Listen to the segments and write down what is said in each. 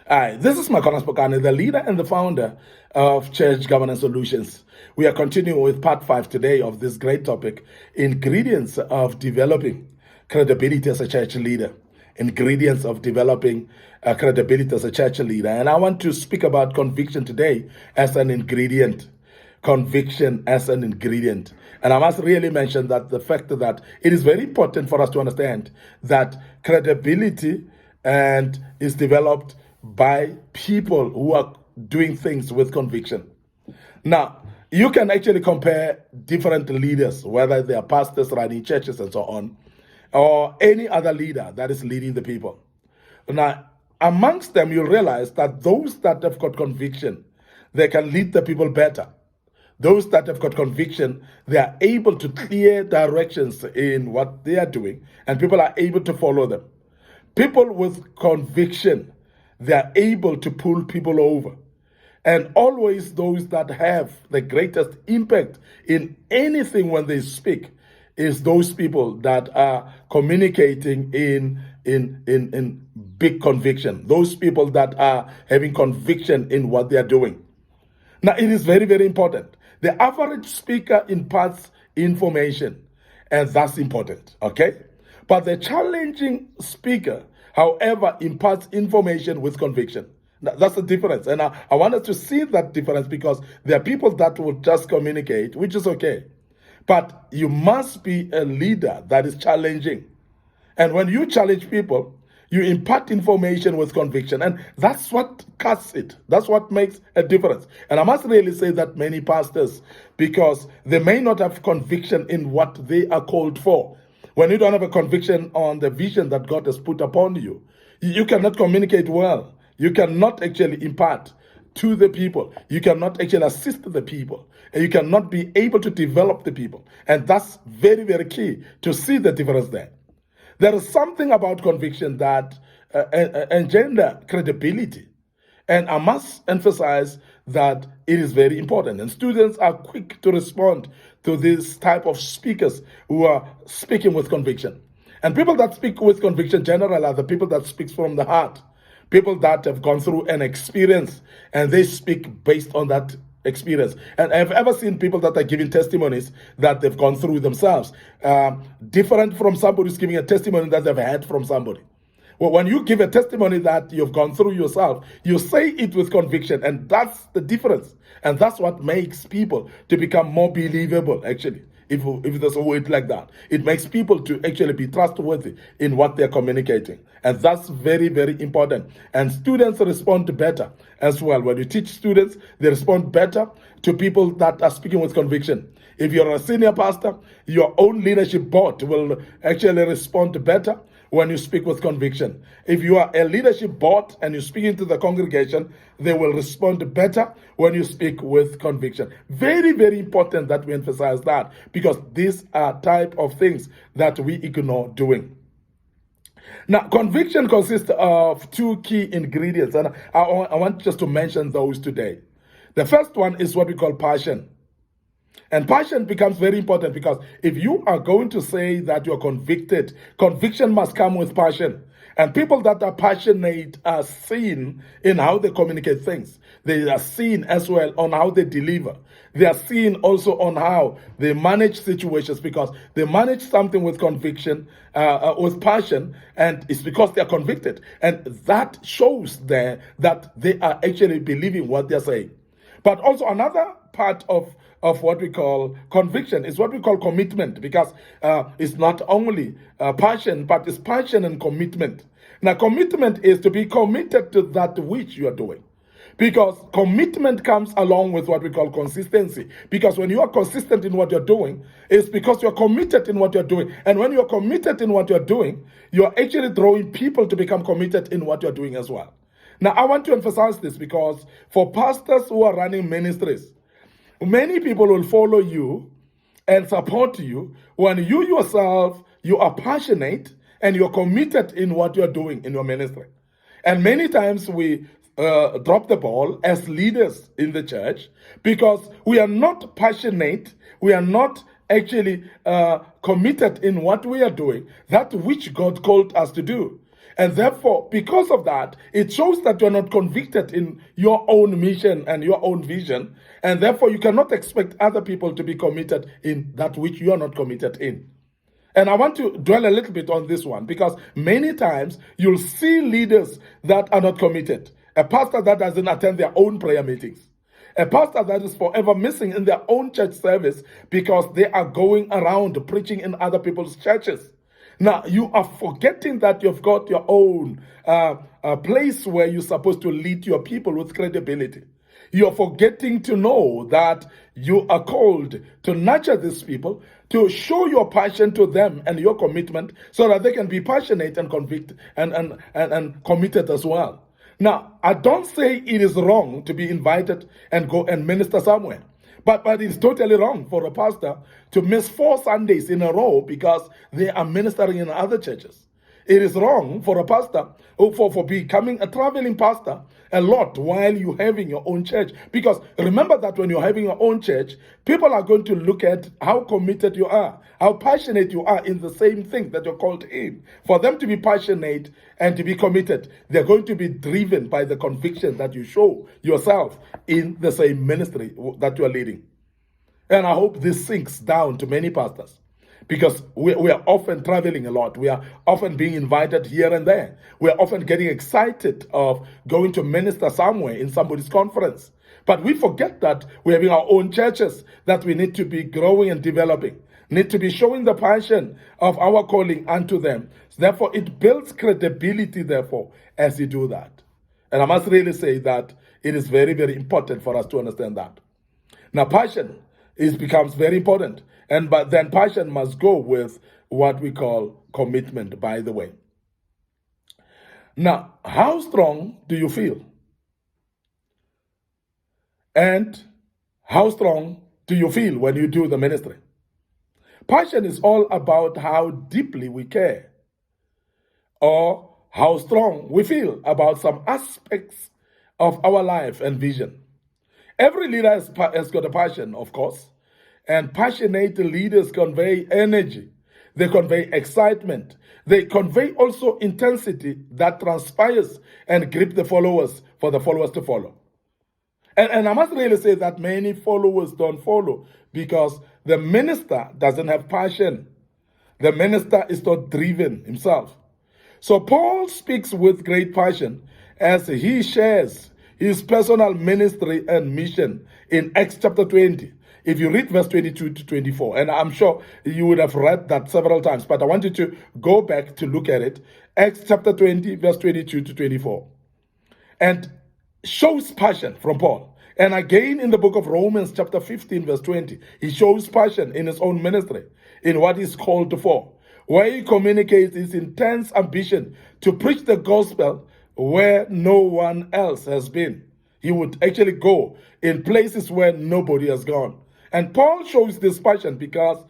Hi, this is Micornus, Phokane, the leader and the founder of Church Governance Solutions. We are continuing with part 5 today of this great topic, ingredients of developing credibility as a church leader. Ingredients of developing credibility as a church leader. And I want to speak about conviction today as an ingredient. Conviction as an ingredient. And I must really mention that the fact that it is very important for us to understand that credibility and is developed by people who are doing things with conviction. Now, you can actually compare different leaders, whether they are pastors running churches and so on, or any other leader that is leading the people. Now, amongst them, you'll realize that those that have got conviction, they can lead the people better. Those that have got conviction, they are able to clear directions in what they are doing, and people are able to follow them. People with conviction, they are able to pull people over. And always those that have the greatest impact in anything when they speak is those people that are communicating in big conviction. Those people that are having conviction in what they are doing. Now, it is very, very important. The average speaker imparts information, and that's important, okay? But the challenging speaker, however, imparts information with conviction. That's the difference. And I want us to see that difference because there are people that will just communicate, which is okay. But you must be a leader that is challenging. And when you challenge people, you impart information with conviction. And that's what cuts it. That's what makes a difference. And I must really say that many pastors, because they may not have conviction in what they are called for. When you don't have a conviction on the vision that God has put upon you, you cannot communicate well. You cannot actually impart to the people. You cannot actually assist the people. And you cannot be able to develop the people. And that's very, very key to see the difference there. There is something about conviction that engender credibility. And I must emphasize that it is very important. And students are quick to respond to this type of speakers who are speaking with conviction. And people that speak with conviction generally are the people that speak from the heart. People that have gone through an experience and they speak based on that experience. And I've ever seen people that are giving testimonies that they've gone through themselves, different from somebody who's giving a testimony that they've had from somebody. Well, when you give a testimony that you've gone through yourself, you say it with conviction, and that's the difference. And that's what makes people to become more believable, actually. If there's a word like that, it makes people to actually be trustworthy in what they're communicating. And that's very, very important. And students respond better as well. When you teach students, they respond better to people that are speaking with conviction. If you're a senior pastor, your own leadership board will actually respond better when you speak with conviction. If you are a leadership board and you're speaking to the congregation, they will respond better when you speak with conviction. Very, very important that we emphasize that because these are type of things that we ignore doing. Now, conviction consists of two key ingredients, and I want just to mention those today. The first one is what we call passion. And passion becomes very important because if you are going to say that you're convicted, conviction must come with passion. And people that are passionate are seen in how they communicate things. They are seen as well on how they deliver. They are seen also on how they manage situations because they manage something with conviction, with passion, and it's because they are convicted. And that shows there that they are actually believing what they're saying. But also another part of what we call conviction is what we call commitment because it's not only passion, but it's passion and commitment. Now, commitment is to be committed to that which you are doing. Because commitment comes along with what we call consistency. Because when you are consistent in what you're doing, it's because you're committed in what you're doing. And when you're committed in what you're doing, you're actually drawing people to become committed in what you're doing as well. Now, I want to emphasize this because for pastors who are running ministries, many people will follow you and support you when you yourself, you are passionate and you're committed in what you're doing in your ministry. And many times we drop the ball as leaders in the church because we are not passionate, we are not actually committed in what we are doing, that which God called us to do. And therefore, because of that, it shows that you're not convicted in your own mission and your own vision. And therefore, you cannot expect other people to be committed in that which you are not committed in. And I want to dwell a little bit on this one, because many times you'll see leaders that are not committed. A pastor that doesn't attend their own prayer meetings. A pastor that is forever missing in their own church service because they are going around preaching in other people's churches. Now, you are forgetting that you've got your own place where you're supposed to lead your people with credibility. You're forgetting to know that you are called to nurture these people, to show your passion to them and your commitment so that they can be passionate and convicted and committed as well. Now, I don't say it is wrong to be invited and go and minister somewhere. But it's totally wrong for a pastor to miss 4 Sundays in a row because they are ministering in other churches. It is wrong for a pastor, for becoming a traveling pastor a lot while you're having your own church. Because remember that when you're having your own church, people are going to look at how committed you are, how passionate you are in the same thing that you're called in. For them to be passionate and to be committed, they're going to be driven by the conviction that you show yourself in the same ministry that you're leading. And I hope this sinks down to many pastors. Because we are often traveling a lot. We are often being invited here and there. We are often getting excited of going to minister somewhere in somebody's conference. But we forget that we're having our own churches that we need to be growing and developing, need to be showing the passion of our calling unto them. Therefore, it builds credibility, therefore, as you do that. And I must really say that it is very, very important for us to understand that. Now, passion becomes very important. But then passion must go with what we call commitment, by the way. Now, how strong do you feel? And how strong do you feel when you do the ministry? Passion is all about how deeply we care or how strong we feel about some aspects of our life and vision. Every leader has got a passion, of course. And passionate leaders convey energy. They convey excitement. They convey also intensity that transpires and grip the followers for the followers to follow. And I must really say that many followers don't follow because the minister doesn't have passion. The minister is not driven himself. So Paul speaks with great passion as he shares his personal ministry and mission in Acts chapter 20. If you read verse 22 to 24, and I'm sure you would have read that several times, but I want you to go back to look at it. Acts chapter 20, verse 22 to 24. And shows passion from Paul. And again in the book of Romans chapter 15, verse 20, he shows passion in his own ministry, in what he's called for, where he communicates his intense ambition to preach the gospel where no one else has been. He would actually go in places where nobody has gone. And Paul shows this passion because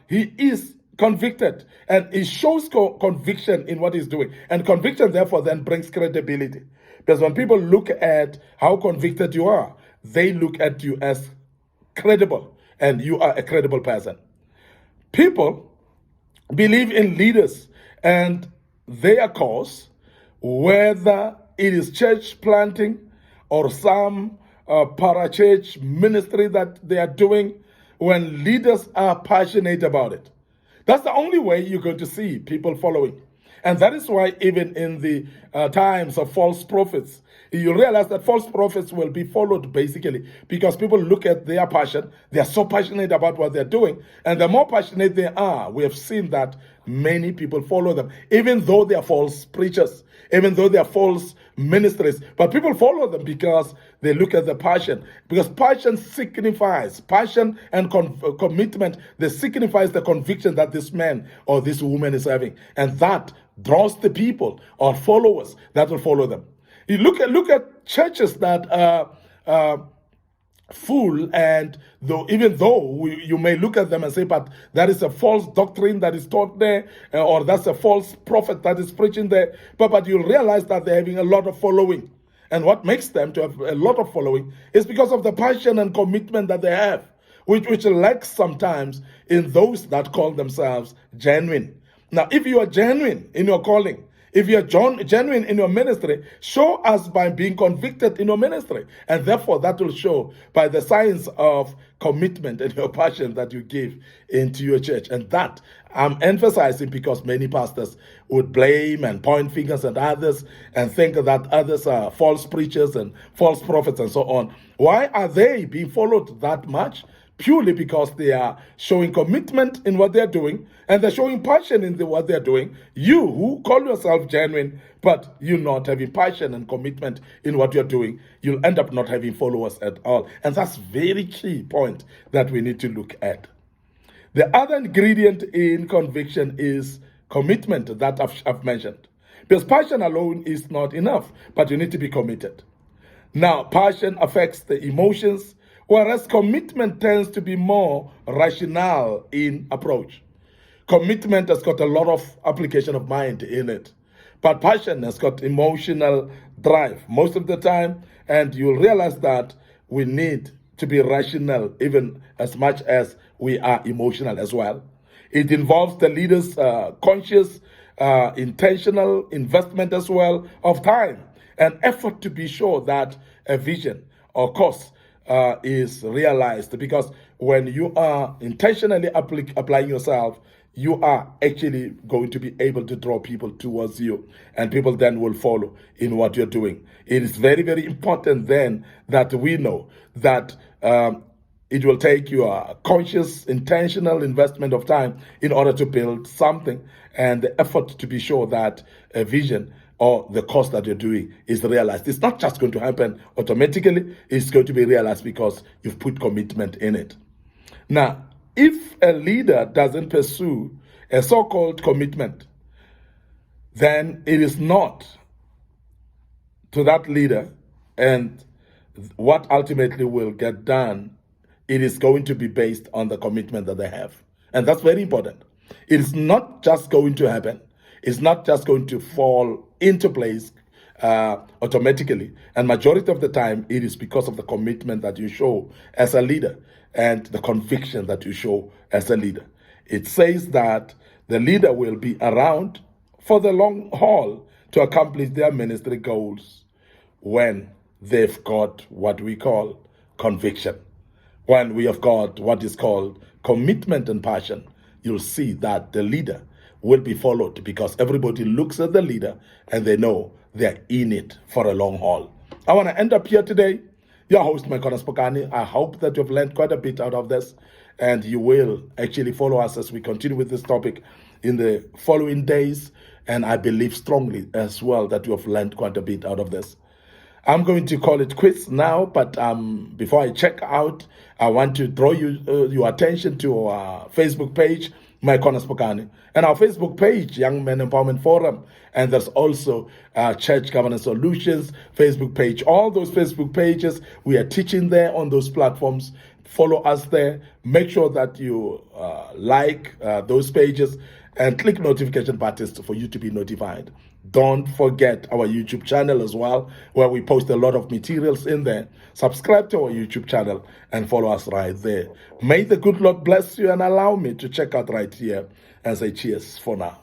he is convicted, and he shows conviction in what he's doing. And conviction, therefore, then brings credibility. Because when people look at how convicted you are, they look at you as credible, and you are a credible person. People believe in leaders and their cause, whether it is church planting or some parachurch ministry that they are doing, when leaders are passionate about it. That's the only way you're going to see people following. And that is why even in the times of false prophets, you realize that false prophets will be followed basically because people look at their passion. They are so passionate about what they're doing. And the more passionate they are, we have seen that many people follow them, even though they are false preachers, even though they are false ministries. But people follow them because they look at the passion. Because passion signifies, passion and commitment, they signifies the conviction that this man or this woman is having. And that draws the people or followers that will follow them. You look at churches that are full, and even though you may look at them and say, but that is a false doctrine that is taught there, or that's a false prophet that is preaching there, but you'll realize that they're having a lot of following. And what makes them to have a lot of following is because of the passion and commitment that they have, which lacks sometimes in those that call themselves genuine. Now, if you are genuine in your calling, If you're genuine in your ministry, show us by being convicted in your ministry. And therefore, that will show by the signs of commitment and your passion that you give into your church. And that I'm emphasizing because many pastors would blame and point fingers at others and think that others are false preachers and false prophets and so on. Why are they being followed that much? Purely because they are showing commitment in what they're doing and they're showing passion in what they're doing. You who call yourself genuine, but you're not having passion and commitment in what you're doing, you'll end up not having followers at all. And that's very key point that we need to look at. The other ingredient in conviction is commitment that I've mentioned. Because passion alone is not enough, but you need to be committed. Now, passion affects the emotions, whereas commitment tends to be more rational in approach. Commitment has got a lot of application of mind in it, but passion has got emotional drive most of the time, and you'll realize that we need to be rational even as much as we are emotional as well. It involves the leader's conscious, intentional investment as well of time and effort to be sure that a vision or cause is realized. Because when you are intentionally applying yourself, you are actually going to be able to draw people towards you, and people then will follow in what you're doing. It is very, very important then that we know that it will take your conscious, intentional investment of time in order to build something, and the effort to be sure that a vision or the cause that you're doing is realized. It's not just going to happen automatically, it's going to be realized because you've put commitment in it. Now, if a leader doesn't pursue a so-called commitment, then it is not to that leader, and what ultimately will get done, it is going to be based on the commitment that they have. And that's very important. It is not just going to happen. It's not just going to fall into place automatically. And majority of the time, it is because of the commitment that you show as a leader and the conviction that you show as a leader. It says that the leader will be around for the long haul to accomplish their ministry goals when they've got what we call conviction. When we have got what is called commitment and passion, you'll see that the leader will be followed because everybody looks at the leader and they know they're in it for a long haul. I want to end up here today. Your host, Micornus Phokane. I hope that you've learned quite a bit out of this, and you will actually follow us as we continue with this topic in the following days. And I believe strongly as well that you have learned quite a bit out of this. I'm going to call it quits now, but before I check out, I want to draw your attention to our Facebook page, Micornus Phokane, and our Facebook page, Young Men Empowerment Forum, and there's also Church Governance Solutions Facebook page. All those Facebook pages, we are teaching there on those platforms. Follow us there. Make sure that you like those pages and click notification buttons for you to be notified. Don't forget our YouTube channel as well, where we post a lot of materials in there. Subscribe to our YouTube channel and follow us right there. May the good Lord bless you and allow me to check out right here and say cheers for now.